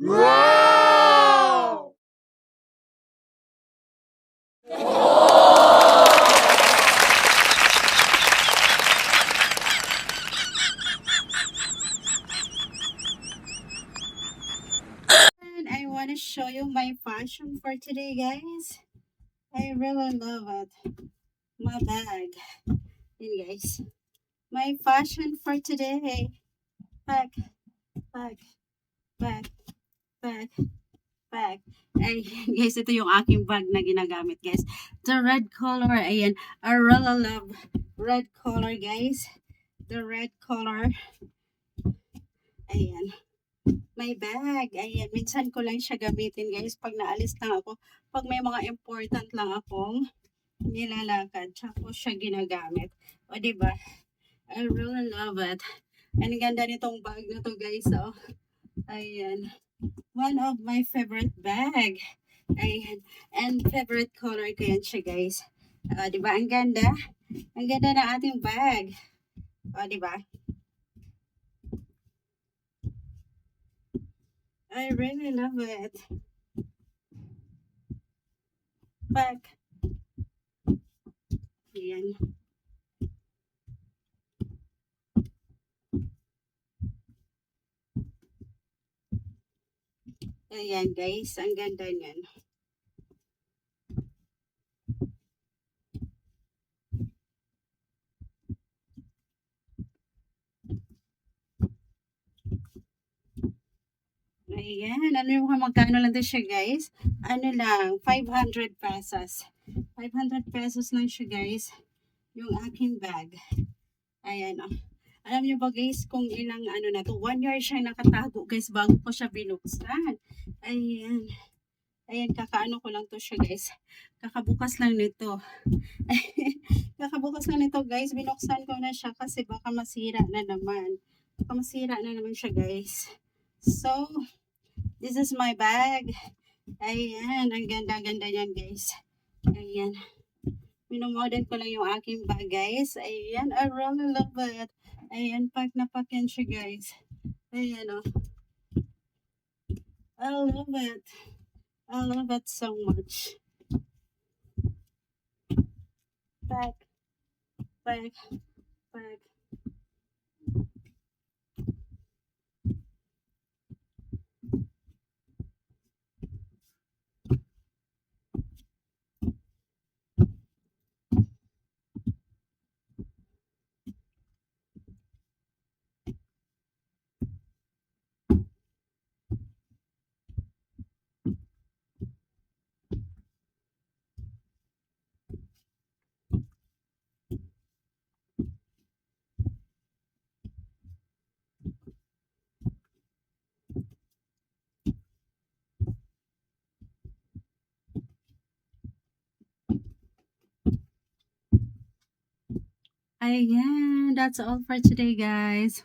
Wow! And I want to show you my fashion for today, guys. I really love it. My bag. And guys, my fashion for today. Bag, bag, bag, bag, bag. Ay, guys, ito yung aking bag na ginagamit, guys. The red color, ayan. I really love red color, guys. The red color. Ayan. May bag. Ayan. Minsan ko lang siya gamitin, guys. Pag naalis lang ako. Pag may mga important lang akong nilalakad. Tsaka ko siya ginagamit. O, diba? I really love it. Ang ganda nitong bag na to, guys. Oh. Ayan. One of my favorite bag. Ayan. And favorite color ko yan siya, guys. Diba? Ang ganda. Ang ganda ng ating bag. O, diba? I really love it. Bag. Ayan. Ayan, guys. Ang ganda niyan. Ayan, ano yung magkano lang din siya, guys? Ano lang, 500 pesos. 500 pesos lang siya, guys. Yung aking bag. Ayan, oh. Alam niyo ba, guys, kung ilang ano na to, 1 year siya nakatago, guys, bago ko siya binuksan. Ayan. Ayan, kakaano ko lang to siya, guys. Kakabukas lang nito. Kakabukas lang nito, guys. Binuksan ko na siya kasi baka masira na naman. Baka masira na naman siya, guys. So, this is my bag. Ayan, ang ganda-ganda niyan, guys. Ayan. Minomodel ko lang yung aking bag, guys. Ayan, I really love it. Ayan, pack na pack yan siya, guys. Ayan, oh. I love it. I love it so much. Bag, bag, bag. Ayan, that's all for today, guys.